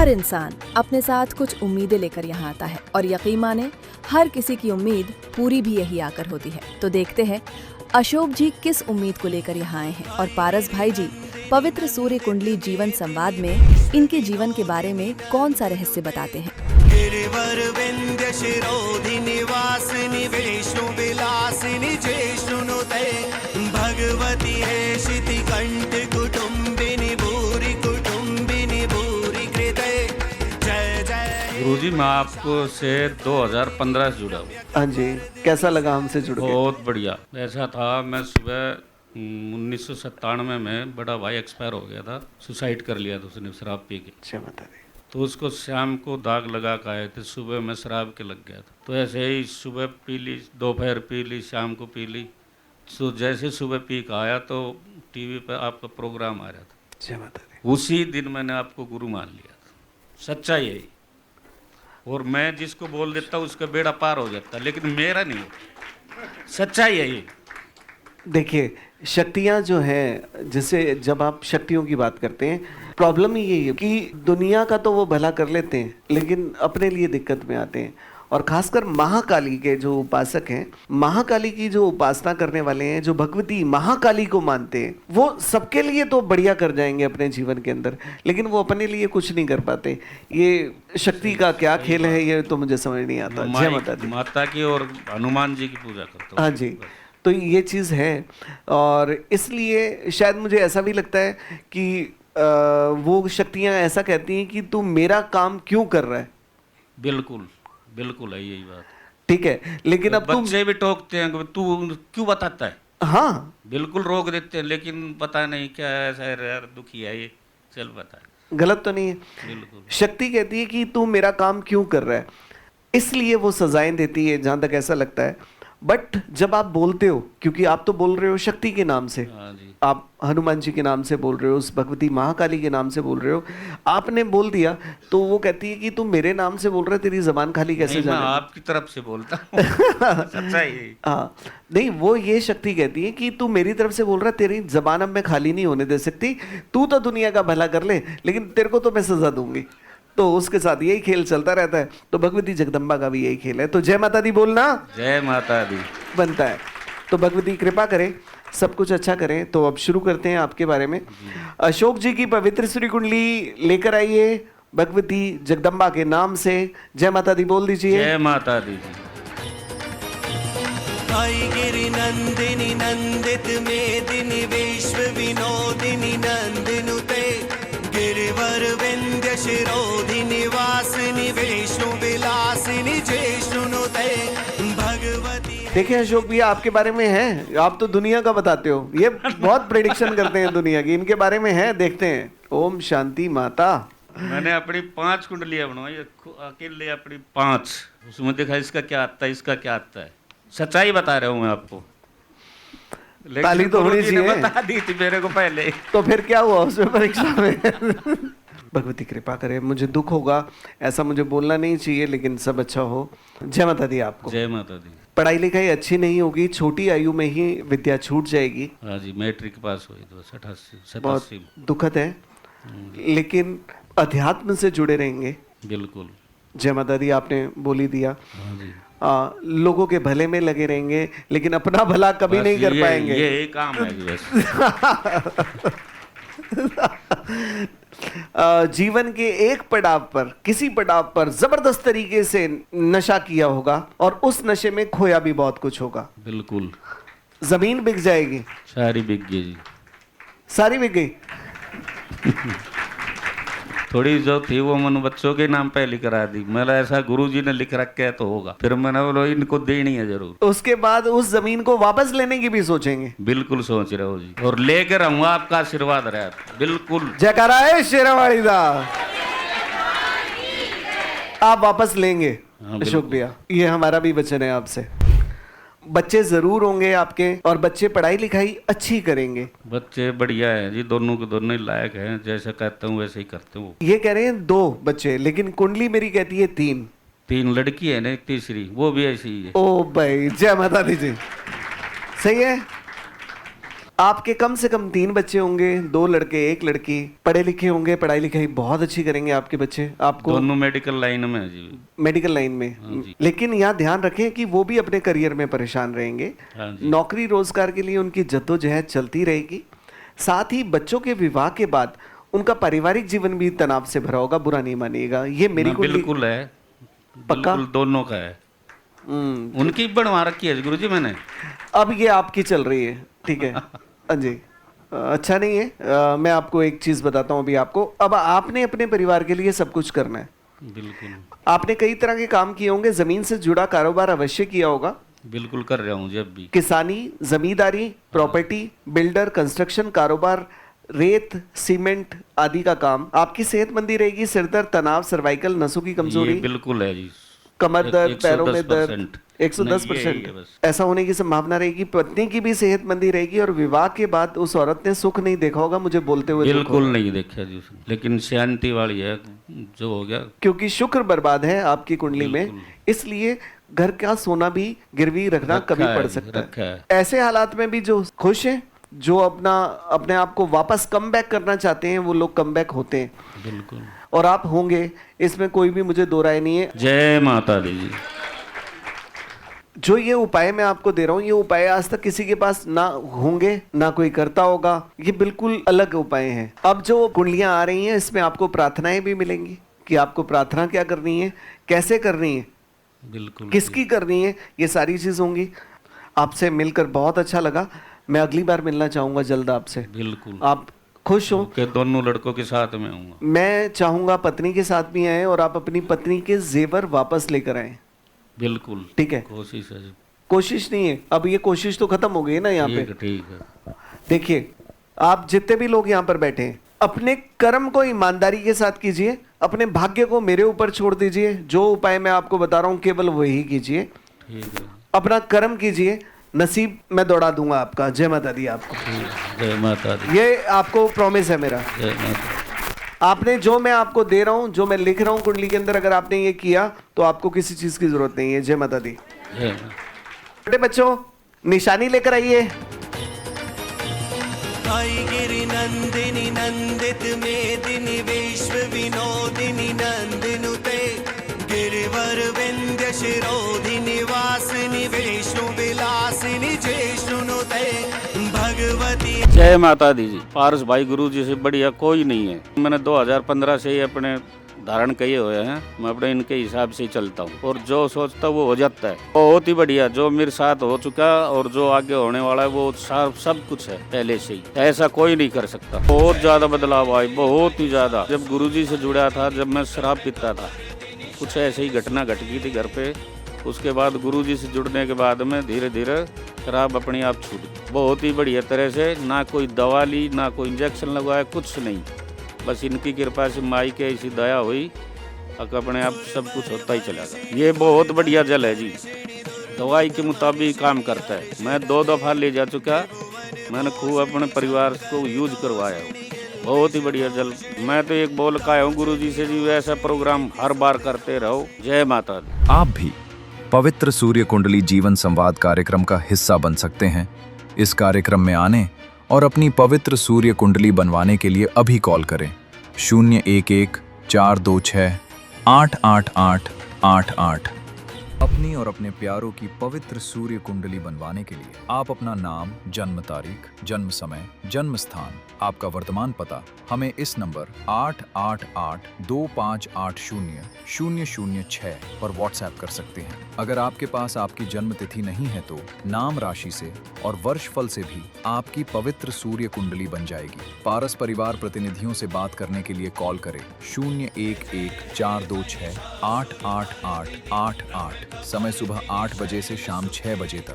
हर इंसान अपने साथ कुछ उम्मीदें लेकर यहाँ आता है और यकीन माने हर किसी की उम्मीद पूरी भी यही आकर होती है। तो देखते हैं अशोक जी किस उम्मीद को लेकर यहाँ आए हैं और पारस भाई जी पवित्र सूर्य कुंडली जीवन संवाद में इनके जीवन के बारे में कौन सा रहस्य बताते हैं। गिरिवर विंध्य शिरोधिनि वासिनि विष्णु विलासिनि जयश्रुनुते भगवती है शिति कंठ कुटुंबिनि भूरि कुटुंबिनि भूरि कृते जय जय। गुरुजी मैं आपको से 2015 से जुड़ा हूँ। हाँ जी, कैसा लगा हमसे जुड़ के? बहुत बढ़िया। ऐसा था, मैं सुबह 1997 में बड़ा भाई एक्सपायर हो गया था, सुसाइड कर लिया था उसने शराब पी के। अच्छा बता दे। तो उसको शाम को दाग लगा के आए थे, सुबह में शराब के लग गया था। तो ऐसे ही सुबह पी ली, दोपहर पी ली, शाम को पी ली। तो जैसे सुबह पी के आया तो टीवी पर आपका प्रोग्राम आ रहा था। अच्छा बता दे। उसी दिन मैंने आपको गुरु मान लिया था। सच्चाई यही। और मैं जिसको बोल देता हूँ उसका बेड़ा पार हो जाता, लेकिन मेरा नहीं। सच्चाई यही। देखिए, शक्तियाँ जो हैं, जैसे जब आप शक्तियों की बात करते हैं, प्रॉब्लम ही यही है कि दुनिया का तो वो भला कर लेते हैं लेकिन अपने लिए दिक्कत में आते हैं। और खासकर महाकाली के जो उपासक हैं, महाकाली की जो उपासना करने वाले हैं, जो भगवती महाकाली को मानते हैं, वो सबके लिए तो बढ़िया कर जाएंगे अपने जीवन के अंदर, लेकिन वो अपने लिए कुछ नहीं कर पाते। ये शक्ति का क्या खेल है, ये तो मुझे समझ नहीं आता। जय माता दी। माता की और हनुमान जी की पूजा करता हूँ। हाँ जी, तो ये चीज़ है और इसलिए शायद मुझे ऐसा भी लगता है कि वो शक्तियाँ ऐसा कहती हैं कि तू मेरा काम क्यों कर रहा है। बिल्कुल बिल्कुल है यही बात। ठीक है, लेकिन अब तुम बच्चे भी टोकते हैं कि तू क्यों बताता है। हाँ बिल्कुल रोक देते हैं, लेकिन पता नहीं क्या ऐसा है यार, दुखी है ये, चल बता। गलत तो नहीं है। बिल्कुल। शक्ति कहती है कि तू मेरा काम क्यों कर रहा है, इसलिए वो सजाएं देती है जहाँ तक ऐसा लगता है। बट जब आप बोलते हो, क्योंकि आप तो बोल रहे हो शक्ति के नाम से, हाँ जी। आप हनुमान जी के नाम से बोल रहे हो, उस भगवती महाकाली के नाम से बोल रहे हो, आपने बोल दिया तो वो कहती है कि तू मेरे नाम से बोल रहा है, तेरी जबान खाली कैसे नहीं, मैं जाने। आपकी तरफ से बोलता हूँ। सच्चाई है। हाँ, नहीं, वो ये शक्ति कहती है कि तू मेरी तरफ से बोल रहा है, तेरी जबान अब मैं खाली नहीं होने दे सकती। तू तो दुनिया का भला कर ले, लेकिन तेरे को तो मैं सजा दूंगी। तो उसके साथ यही खेल चलता रहता है। तो भगवती जगदम्बा का भी यही खेल है। तो जय माता दी बोलना, जय माता दी बनता है। तो भगवती कृपा करे, सब कुछ अच्छा करें। तो अब शुरू करते हैं आपके बारे में। अशोक जी की पवित्र सूर्य कुंडली लेकर आइए भगवती जगदम्बा के नाम से। जय माता दी बोल दीजिए। जय माता दी जी। आई गिरि नंदिनी नंदित मेदिनी विश्व विनोदिनी नंदिनुते गिरिवर विंध्य शिरोधिनि वासिनि विष्णु विलासिनि जयश्रुनुते भगवती। देखिए अशोक भैया, आपके बारे में है, आप तो दुनिया का बताते हो, ये बहुत प्रेडिक्शन करते हैं दुनिया की। इनके बारे में है, देखते हैं। ओम शांति माता। मैंने अपनी 5 कुंडलियां बनवाई, अकेले अपनी 5। उसमें देखा इसका क्या आता है, इसका क्या आता है। सच्चाई बता रहा हूँ मैं आपको। ताली तो होनी चाहिए। बता दी थी मेरे को पहले। तो फिर क्या हुआ उसमें परीक्षा में? भगवती कृपा करे, मुझे दुख होगा, ऐसा मुझे बोलना नहीं चाहिए, लेकिन सब अच्छा हो। जय माता दी आपको। जय माता दी। पढ़ाई लिखाई अच्छी नहीं होगी, छोटी आयु में ही विद्या छूट जाएगी। हाँ जी, मैट्रिक पास हुई तो 88 बहुत 87। दुखद है, लेकिन अध्यात्म से जुड़े रहेंगे। बिल्कुल। जय माता दी आपने बोली दिया। हाँ जी। लोगों के भले में लगे रहेंगे, लेकिन अपना भला कभी बस नहीं कर पाएंगे। ये काम है जी बस। जीवन के एक पड़ाव पर, किसी पड़ाव पर जबरदस्त तरीके से नशा किया होगा और उस नशे में खोया भी बहुत कुछ होगा। बिल्कुल। जमीन बिक जाएगी। सारी बिक गई जी। सारी बिक गई। थोड़ी जो थी वो मैंने बच्चों के नाम पे लिख करा दी। मैंने ऐसा गुरुजी ने लिख रखा है तो होगा। फिर मैंने बोला इनको देनी है जरूर। उसके बाद उस जमीन को वापस लेने की भी सोचेंगे। बिल्कुल सोच रहे हो जी, और लेकर रहूंगा, आपका आशीर्वाद रहे। बिल्कुल। जयकारा है शेरावाली दा। आप वापस लेंगे अशोक भैया, ये हमारा भी वचन है आपसे। बच्चे जरूर होंगे आपके, और बच्चे पढ़ाई लिखाई अच्छी करेंगे। बच्चे बढ़िया है जी, दोनों के दोनों ही लायक हैं। जैसा कहता हूँ वैसे ही करते हूँ। ये कह रहे हैं 2 बच्चे, लेकिन कुंडली मेरी कहती है 3। 3 लड़की है ना, तीसरी वो भी ऐसी ही है। ओ भाई, जय माता दी जी। सही है। आपके कम से कम 3 बच्चे होंगे, 2 लड़के 1 लड़की, पढ़े लिखे होंगे, पढ़ाई लिखाई बहुत अच्छी करेंगे आपके बच्चे। आपको दोनों मेडिकल लाइन में है जी। मेडिकल लाइन में, जी। लेकिन यहाँ ध्यान रखें कि वो भी अपने करियर में परेशान रहेंगे। हाँ जी। नौकरी रोजगार के लिए उनकी जद्दोजहद चलती रहेगी। साथ ही बच्चों के विवाह के बाद उनका पारिवारिक जीवन भी तनाव से भरा होगा, बुरा नहीं मानिएगा। ये मेरी कुंडली बिल्कुल है, पक्का? बिल्कुल दोनों का है। उनकी बनवा रखी है गुरुजी मैंने। अब ये आपकी चल रही है, ठीक है। हाँ जी, अच्छा नहीं है। मैं आपको एक चीज बताता हूँ अभी आपको। अब आपने अपने परिवार के लिए सब कुछ करना है। बिल्कुल। आपने कई तरह के काम किए होंगे, जमीन से जुड़ा कारोबार अवश्य किया होगा। बिल्कुल कर रहा हूँ जब भी। किसानी, जमींदारी, प्रॉपर्टी, बिल्डर, कंस्ट्रक्शन कारोबार, रेत, सीमेंट आदि का काम। आपकी सेहतमंदी रहेगी, सिरदर्द, तनाव, सर्वाइकल, नसों की ये कमजोरी, बिल्कुल है जी। कमर दर्द, पैरों में 110%। दर्द 110% नहीं, ये बस। ऐसा होने की संभावना रहेगी। पत्नी की भी सेहतमंदी रहेगी और विवाह के बाद उस औरत ने सुख नहीं देखा होगा, मुझे बोलते हुए दुख बिल्कुल होगा। नहीं देखा जी उसने, लेकिन शांति वाली है जो हो गया। क्योंकि शुक्र बर्बाद है आपकी कुंडली में, बिल्कुल। इसलिए घर का सोना भी गिरवी रखना रखा कभी है पड़ जी, सकता रखा है। है। ऐसे हालात में भी जो खुश हैं, जो अपने आप को वापस कम बैक करना चाहते हैं, वो लोग कम बैक होते हैं बिल्कुल। और आप होंगे, इसमें कोई भी मुझे दो राय नहीं है। जय माता दी जी। जो ये उपाय मैं आपको दे रहा हूँ, ये उपाय आज तक किसी के पास ना होंगे, ना कोई करता होगा। ये बिल्कुल अलग उपाय हैं। अब जो कुंडलियां आ रही हैं, इसमें आपको प्रार्थनाएं भी मिलेंगी कि आपको प्रार्थना क्या करनी है, कैसे करनी है, बिल्कुल। किसकी करनी है, ये सारी चीज होंगी। आपसे मिलकर बहुत अच्छा लगा। मैं अगली बार मिलना चाहूंगा जल्द आपसे। बिल्कुल। आप खुश हो? के दोनों लड़कों के साथ में आऊंगा। मैं चाहूंगा पत्नी के साथ भी आए और आप अपनी पत्नी के जेवर वापस लेकर आए। बिल्कुल ठीक है, कोशिश है जी। कोशिश नहीं है, अब ये कोशिश तो खत्म हो गई है ना यहाँ पे। ठीक है। देखिए, आप जितने भी लोग यहाँ पर बैठे हैं, अपने कर्म को ईमानदारी के साथ कीजिए, अपने भाग्य को मेरे ऊपर छोड़ दीजिए। जो उपाय मैं आपको बता रहा हूँ केवल वही कीजिए। ठीक है। अपना कर्म कीजिए, नसीब मैं दौड़ा दूंगा आपका। जय माता दी आपको। जय माता दी। ये आपको प्रॉमिस है मेरा। जय माता। आपने जो मैं आपको दे रहा हूँ, जो मैं लिख रहा हूँ कुंडली के अंदर, अगर आपने ये किया तो आपको किसी चीज की जरूरत नहीं है। जय माता दी। जय। छोटे बच्चों, निशानी लेकर आइए। आई गिरि नंदिनी नंदित मेदिनी विश्व विनोदिनी नंदिनुते गिरिवर विंध्य शिरोधिनी वासिनी विष्णु विलासिनी जयश्रुनुते भगवती। जय माता दी जी। पारस भाई गुरु जी से बढ़िया कोई नहीं है। मैंने 2015 से ही अपने धारण किए हुए हैं। मैं अपने इनके हिसाब से ही चलता हूँ और जो सोचता वो हो जाता है। बहुत ही बढ़िया जो मेरे साथ हो चुका और जो आगे होने वाला है वो सब कुछ है पहले से ही। ऐसा कोई नहीं कर सकता। बहुत ज्यादा बदलाव आए, बहुत ही ज्यादा। जब गुरुजी से जुड़ा था, जब मैं शराब पीता था, कुछ ऐसे ही घटना घट गई थी घर पे। उसके बाद गुरुजी से जुड़ने के बाद में धीरे धीरे शराब अपने आप छूटी। बहुत ही बढ़िया तरह से, ना कोई दवा ली, ना कोई इंजेक्शन लगवाया, कुछ नहीं। बस इनकी कृपा से माई के ऐसी दया हुई, अपने आप सब कुछ होता ही चला गया। ये बहुत बढ़िया जल है जी, दवाई के मुताबिक काम करता है। मैं 2 दफा ले जा चुका, मैंने खूब अपने परिवार को यूज करवाया हूँ। बहुत ही बढ़िया जल। मैं तो एक बोल का हूँ गुरु जी से जी, ऐसा प्रोग्राम हर बार करते रहो। जय माता दी। आप भी पवित्र सूर्य कुंडली जीवन संवाद कार्यक्रम का हिस्सा बन सकते हैं। इस कार्यक्रम में आने और अपनी पवित्र सूर्य कुंडली बनवाने के लिए अभी कॉल करें 011 426 88888। अपनी और अपने प्यारों की पवित्र सूर्य कुंडली बनवाने के लिए आप अपना नाम, जन्म तारीख, जन्म समय, जन्म स्थान, आपका वर्तमान पता हमें इस नंबर 8882580006 पर व्हाट्सएप कर सकते हैं। अगर आपके पास आपकी जन्म तिथि नहीं है तो नाम राशि से और वर्ष फल से भी आपकी पवित्र सूर्य कुंडली बन जाएगी। पारस परिवार प्रतिनिधियों से बात करने के लिए कॉल करें 011 426 88888। समय सुबह 8 बजे से शाम 6 बजे तक।